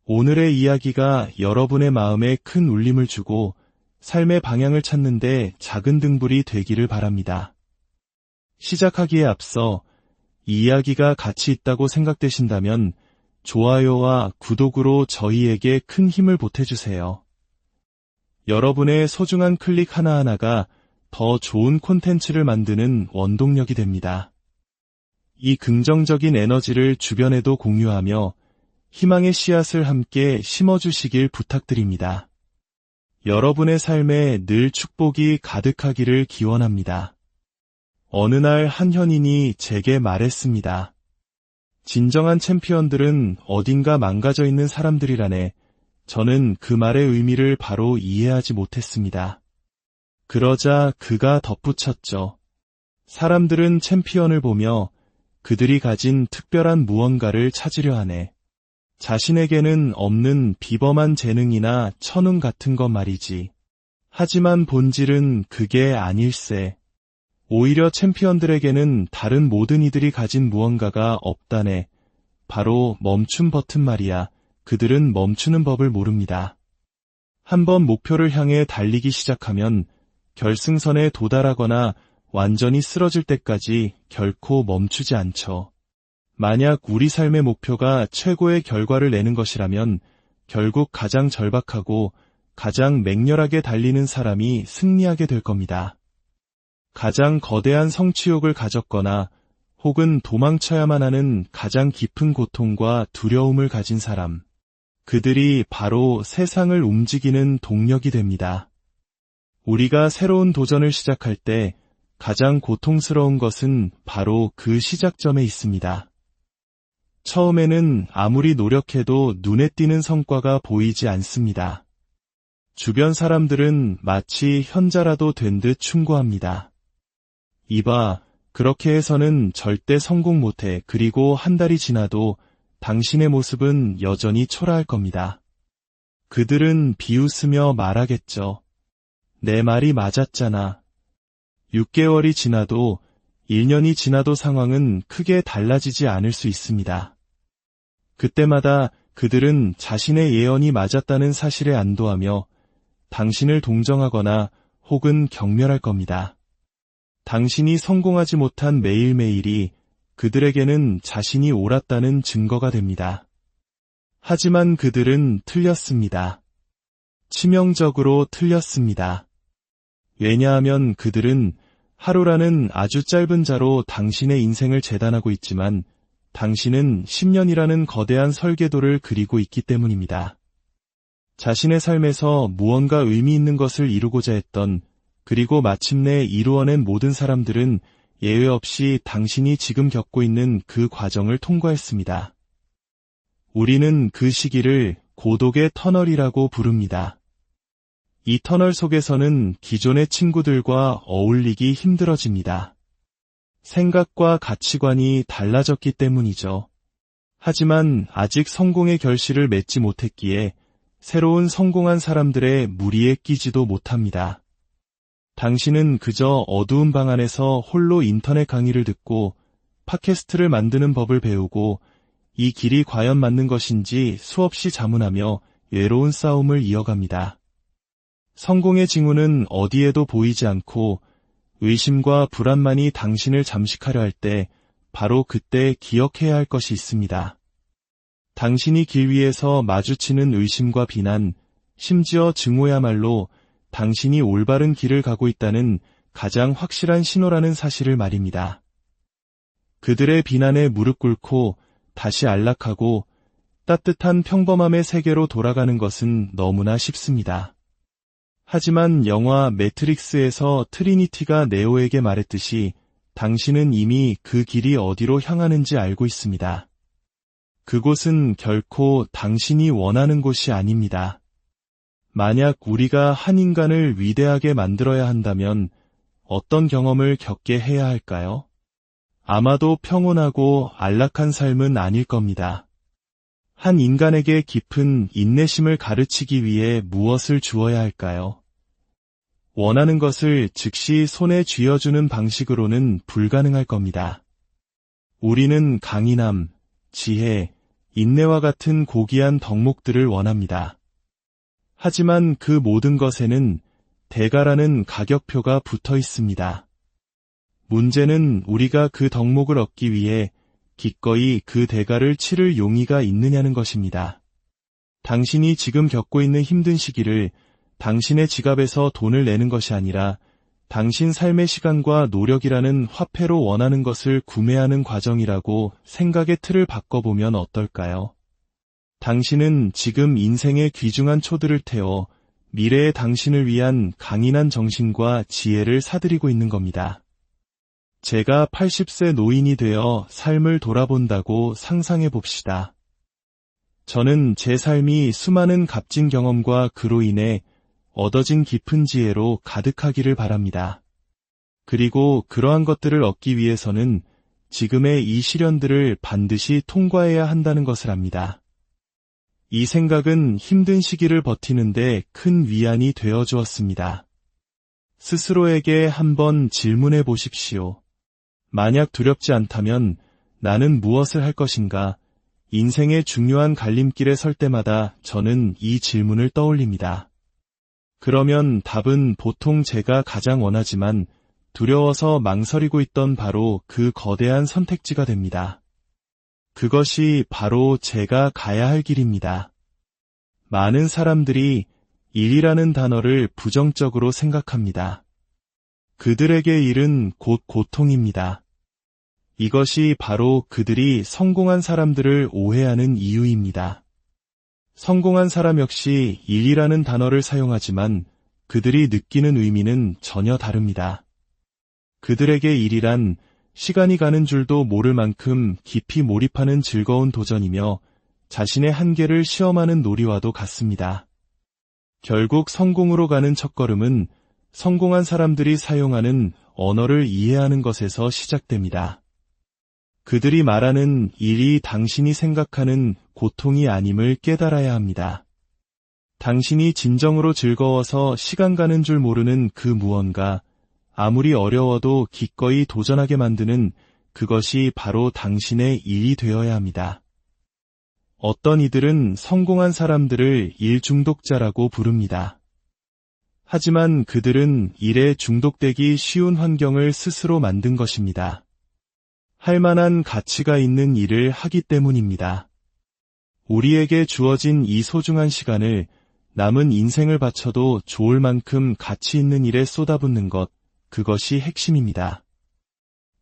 오늘의 이야기가 여러분의 마음에 큰 울림을 주고 삶의 방향을 찾는데 작은 등불이 되기를 바랍니다. 시작하기에 앞서 이 이야기가 가치 있다고 생각되신다면 좋아요와 구독으로 저희에게 큰 힘을 보태주세요. 여러분의 소중한 클릭 하나하나가 더 좋은 콘텐츠를 만드는 원동력이 됩니다. 이 긍정적인 에너지를 주변에도 공유하며 희망의 씨앗을 함께 심어주시길 부탁드립니다. 여러분의 삶에 늘 축복이 가득하기를 기원합니다. 어느 날 한 현인이 제게 말했습니다. 진정한 챔피언들은 어딘가 망가져 있는 사람들이라네. 저는 그 말의 의미를 바로 이해하지 못했습니다. 그러자 그가 덧붙였죠. 사람들은 챔피언을 보며 그들이 가진 특별한 무언가를 찾으려 하네. 자신에게는 없는 비범한 재능이나 천운 같은 것 말이지. 하지만 본질은 그게 아닐세. 오히려 챔피언들에게는 다른 모든 이들이 가진 무언가가 없다네. 바로 멈춤 버튼 말이야. 그들은 멈추는 법을 모릅니다. 한번 목표를 향해 달리기 시작하면 결승선에 도달하거나 완전히 쓰러질 때까지 결코 멈추지 않죠. 만약 우리 삶의 목표가 최고의 결과를 내는 것이라면 결국 가장 절박하고 가장 맹렬하게 달리는 사람이 승리하게 될 겁니다. 가장 거대한 성취욕을 가졌거나 혹은 도망쳐야만 하는 가장 깊은 고통과 두려움을 가진 사람, 그들이 바로 세상을 움직이는 동력이 됩니다. 우리가 새로운 도전을 시작할 때 가장 고통스러운 것은 바로 그 시작점에 있습니다. 처음에는 아무리 노력해도 눈에 띄는 성과가 보이지 않습니다. 주변 사람들은 마치 현자라도 된 듯 충고합니다. 이봐, 그렇게 해서는 절대 성공 못해. 그리고 한 달이 지나도 당신의 모습은 여전히 초라할 겁니다. 그들은 비웃으며 말하겠죠. 내 말이 맞았잖아. 6개월이 지나도 1년이 지나도 상황은 크게 달라지지 않을 수 있습니다. 그때마다 그들은 자신의 예언이 맞았다는 사실에 안도하며 당신을 동정하거나 혹은 경멸할 겁니다. 당신이 성공하지 못한 매일매일이 그들에게는 자신이 옳았다는 증거가 됩니다. 하지만 그들은 틀렸습니다. 치명적으로 틀렸습니다. 왜냐하면 그들은 하루라는 아주 짧은 자로 당신의 인생을 재단하고 있지만 당신은 10년이라는 거대한 설계도를 그리고 있기 때문입니다. 자신의 삶에서 무언가 의미 있는 것을 이루고자 했던, 그리고 마침내 이루어낸 모든 사람들은 예외 없이 당신이 지금 겪고 있는 그 과정을 통과했습니다. 우리는 그 시기를 고독의 터널이라고 부릅니다. 이 터널 속에서는 기존의 친구들과 어울리기 힘들어집니다. 생각과 가치관이 달라졌기 때문이죠. 하지만 아직 성공의 결실을 맺지 못했기에 새로운 성공한 사람들의 무리에 끼지도 못합니다. 당신은 그저 어두운 방 안에서 홀로 인터넷 강의를 듣고 팟캐스트를 만드는 법을 배우고 이 길이 과연 맞는 것인지 수없이 자문하며 외로운 싸움을 이어갑니다. 성공의 징후는 어디에도 보이지 않고 의심과 불안만이 당신을 잠식하려 할 때 바로 그때 기억해야 할 것이 있습니다. 당신이 길 위에서 마주치는 의심과 비난, 심지어 증오야말로 당신이 올바른 길을 가고 있다는 가장 확실한 신호라는 사실을 말입니다. 그들의 비난에 무릎 꿇고 다시 안락하고 따뜻한 평범함의 세계로 돌아가는 것은 너무나 쉽습니다. 하지만 영화 매트릭스에서 트리니티가 네오에게 말했듯이 당신은 이미 그 길이 어디로 향하는지 알고 있습니다. 그곳은 결코 당신이 원하는 곳이 아닙니다. 만약 우리가 한 인간을 위대하게 만들어야 한다면 어떤 경험을 겪게 해야 할까요? 아마도 평온하고 안락한 삶은 아닐 겁니다. 한 인간에게 깊은 인내심을 가르치기 위해 무엇을 주어야 할까요? 원하는 것을 즉시 손에 쥐어주는 방식으로는 불가능할 겁니다. 우리는 강인함, 지혜, 인내와 같은 고귀한 덕목들을 원합니다. 하지만 그 모든 것에는 대가라는 가격표가 붙어 있습니다. 문제는 우리가 그 덕목을 얻기 위해 기꺼이 그 대가를 치를 용의가 있느냐는 것입니다. 당신이 지금 겪고 있는 힘든 시기를 당신의 지갑에서 돈을 내는 것이 아니라 당신 삶의 시간과 노력이라는 화폐로 원하는 것을 구매하는 과정이라고 생각의 틀을 바꿔보면 어떨까요? 당신은 지금 인생의 귀중한 초들을 태워 미래의 당신을 위한 강인한 정신과 지혜를 사들이고 있는 겁니다. 제가 80세 노인이 되어 삶을 돌아본다고 상상해 봅시다. 저는 제 삶이 수많은 값진 경험과 그로 인해 얻어진 깊은 지혜로 가득하기를 바랍니다. 그리고 그러한 것들을 얻기 위해서는 지금의 이 시련들을 반드시 통과해야 한다는 것을 압니다. 이 생각은 힘든 시기를 버티는데 큰 위안이 되어 주었습니다. 스스로에게 한번 질문해 보십시오. 만약 두렵지 않다면 나는 무엇을 할 것인가? 인생의 중요한 갈림길에 설 때마다 저는 이 질문을 떠올립니다. 그러면 답은 보통 제가 가장 원하지만 두려워서 망설이고 있던 바로 그 거대한 선택지가 됩니다. 그것이 바로 제가 가야 할 길입니다. 많은 사람들이 일이라는 단어를 부정적으로 생각합니다. 그들에게 일은 곧 고통입니다. 이것이 바로 그들이 성공한 사람들을 오해하는 이유입니다. 성공한 사람 역시 일이라는 단어를 사용하지만 그들이 느끼는 의미는 전혀 다릅니다. 그들에게 일이란 시간이 가는 줄도 모를 만큼 깊이 몰입하는 즐거운 도전이며 자신의 한계를 시험하는 놀이와도 같습니다. 결국 성공으로 가는 첫걸음은 성공한 사람들이 사용하는 언어를 이해하는 것에서 시작됩니다. 그들이 말하는 일이 당신이 생각하는 고통이 아님을 깨달아야 합니다. 당신이 진정으로 즐거워서 시간 가는 줄 모르는 그 무언가, 아무리 어려워도 기꺼이 도전하게 만드는 그것이 바로 당신의 일이 되어야 합니다. 어떤 이들은 성공한 사람들을 일 중독자라고 부릅니다. 하지만 그들은 일에 중독되기 쉬운 환경을 스스로 만든 것입니다. 할 만한 가치가 있는 일을 하기 때문입니다. 우리에게 주어진 이 소중한 시간을 남은 인생을 바쳐도 좋을 만큼 가치 있는 일에 쏟아붓는 것, 그것이 핵심입니다.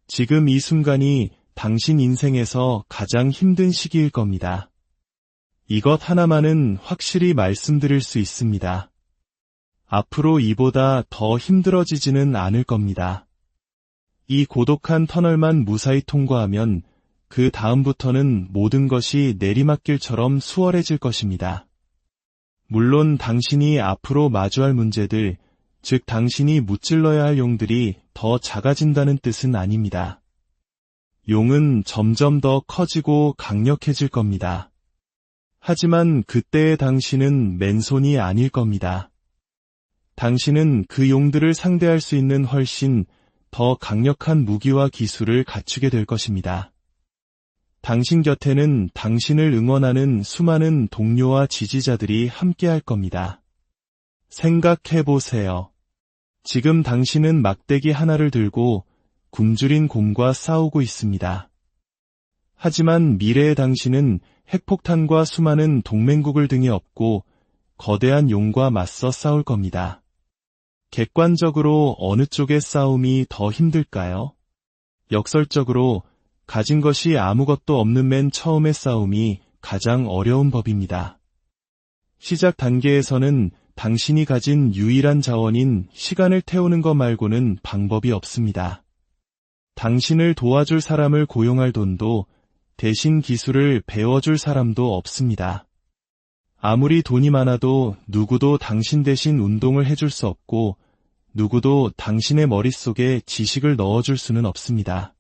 지금 이 순간이 당신 인생에서 가장 힘든 시기일 겁니다. 이것 하나만은 확실히 말씀드릴 수 있습니다. 앞으로 이보다 더 힘들어지지는 않을 겁니다. 이 고독한 터널만 무사히 통과하면 그 다음부터는 모든 것이 내리막길처럼 수월해질 것입니다. 물론 당신이 앞으로 마주할 문제들, 즉 당신이 무찔러야 할 용들이 더 작아진다는 뜻은 아닙니다. 용은 점점 더 커지고 강력해질 겁니다. 하지만 그때의 당신은 맨손이 아닐 겁니다. 당신은 그 용들을 상대할 수 있는 훨씬 더 강력한 무기와 기술을 갖추게 될 것입니다. 당신 곁에는 당신을 응원하는 수많은 동료와 지지자들이 함께할 겁니다. 생각해보세요. 지금 당신은 막대기 하나를 들고 굶주린 곰과 싸우고 있습니다. 하지만 미래의 당신은 핵폭탄과 수많은 동맹국을 등에 업고 거대한 용과 맞서 싸울 겁니다. 객관적으로 어느 쪽의 싸움이 더 힘들까요? 역설적으로 가진 것이 아무것도 없는 맨 처음의 싸움이 가장 어려운 법입니다. 시작 단계에서는 당신이 가진 유일한 자원인 시간을 태우는 것 말고는 방법이 없습니다. 당신을 도와줄 사람을 고용할 돈도 대신 기술을 배워줄 사람도 없습니다. 아무리 돈이 많아도 누구도 당신 대신 운동을 해줄 수 없고 누구도 당신의 머릿속에 지식을 넣어줄 수는 없습니다.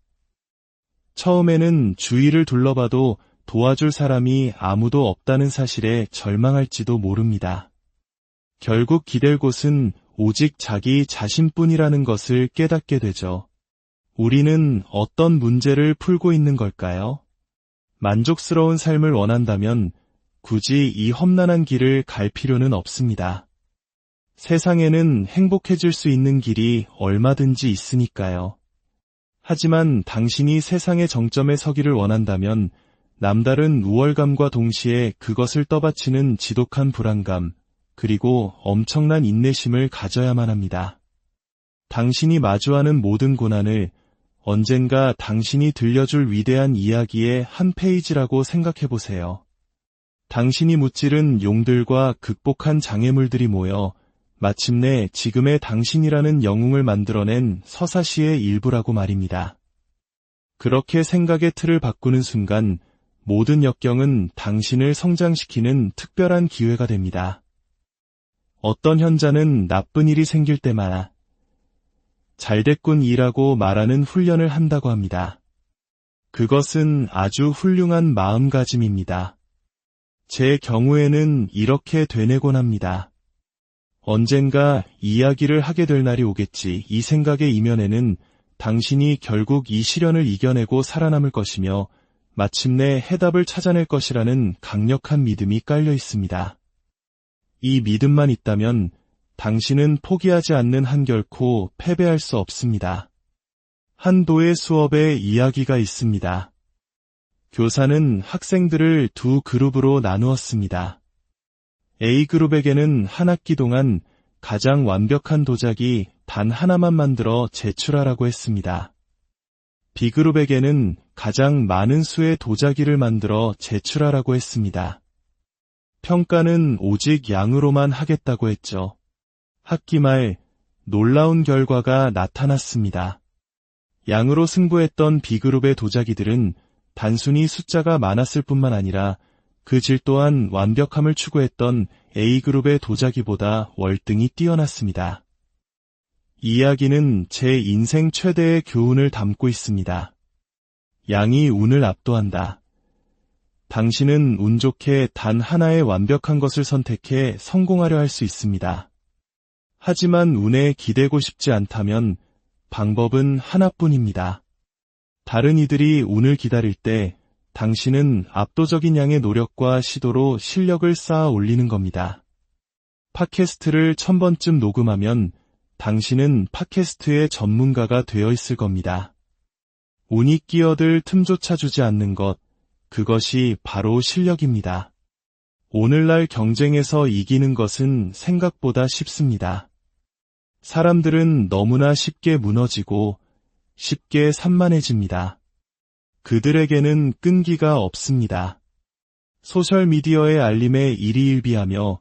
처음에는 주위를 둘러봐도 도와줄 사람이 아무도 없다는 사실에 절망할지도 모릅니다. 결국 기댈 곳은 오직 자기 자신뿐이라는 것을 깨닫게 되죠. 우리는 어떤 문제를 풀고 있는 걸까요? 만족스러운 삶을 원한다면 굳이 이 험난한 길을 갈 필요는 없습니다. 세상에는 행복해질 수 있는 길이 얼마든지 있으니까요. 하지만 당신이 세상의 정점에 서기를 원한다면 남다른 우월감과 동시에 그것을 떠받치는 지독한 불안감, 그리고 엄청난 인내심을 가져야만 합니다. 당신이 마주하는 모든 고난을 언젠가 당신이 들려줄 위대한 이야기의 한 페이지라고 생각해보세요. 당신이 무찌른 용들과 극복한 장애물들이 모여 마침내 지금의 당신이라는 영웅을 만들어낸 서사시의 일부라고 말입니다. 그렇게 생각의 틀을 바꾸는 순간 모든 역경은 당신을 성장시키는 특별한 기회가 됩니다. 어떤 현자는 나쁜 일이 생길 때마다 잘됐군 이라고 말하는 훈련을 한다고 합니다. 그것은 아주 훌륭한 마음가짐입니다. 제 경우에는 이렇게 되뇌곤 합니다. 언젠가 이야기를 하게 될 날이 오겠지. 이 생각의 이면에는 당신이 결국 이 시련을 이겨내고 살아남을 것이며 마침내 해답을 찾아낼 것이라는 강력한 믿음이 깔려 있습니다. 이 믿음만 있다면 당신은 포기하지 않는 한 결코 패배할 수 없습니다. 한 도의 수업에 이야기가 있습니다. 교사는 학생들을 두 그룹으로 나누었습니다. A그룹에게는 한 학기 동안 가장 완벽한 도자기 단 하나만 만들어 제출하라고 했습니다. B그룹에게는 가장 많은 수의 도자기를 만들어 제출하라고 했습니다. 평가는 오직 양으로만 하겠다고 했죠. 학기 말 놀라운 결과가 나타났습니다. 양으로 승부했던 B그룹의 도자기들은 단순히 숫자가 많았을 뿐만 아니라 그 질 또한 완벽함을 추구했던 A그룹의 도자기보다 월등히 뛰어났습니다. 이 이야기는 제 인생 최대의 교훈을 담고 있습니다. 양이 운을 압도한다. 당신은 운 좋게 단 하나의 완벽한 것을 선택해 성공하려 할 수 있습니다. 하지만 운에 기대고 싶지 않다면 방법은 하나뿐입니다. 다른 이들이 운을 기다릴 때 당신은 압도적인 양의 노력과 시도로 실력을 쌓아 올리는 겁니다. 팟캐스트를 1000번쯤 녹음하면 당신은 팟캐스트의 전문가가 되어 있을 겁니다. 운이 끼어들 틈조차 주지 않는 것, 그것이 바로 실력입니다. 오늘날 경쟁에서 이기는 것은 생각보다 쉽습니다. 사람들은 너무나 쉽게 무너지고 쉽게 산만해집니다. 그들에게는 끈기가 없습니다. 소셜미디어의 알림에 일희일비하며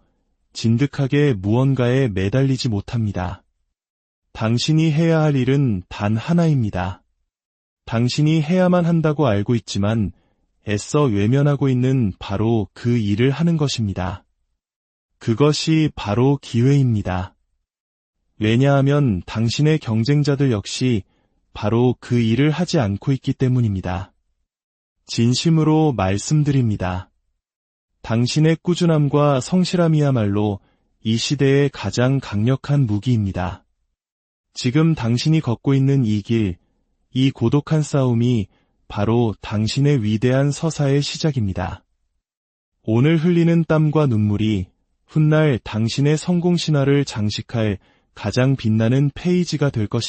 진득하게 무언가에 매달리지 못합니다. 당신이 해야 할 일은 단 하나입니다. 당신이 해야만 한다고 알고 있지만 애써 외면하고 있는 바로 그 일을 하는 것입니다. 그것이 바로 기회입니다. 왜냐하면 당신의 경쟁자들 역시 바로 그 일을 하지 않고 있기 때문입니다. 진심으로 말씀드립니다. 당신의 꾸준함과 성실함이야말로 이 시대의 가장 강력한 무기입니다. 지금 당신이 걷고 있는 이 길, 이 고독한 싸움이 바로 당신의 위대한 서사의 시작입니다. 오늘 흘리는 땀과 눈물이 훗날 당신의 성공 신화를 장식할 가장 빛나는 페이지가 될 것입니다.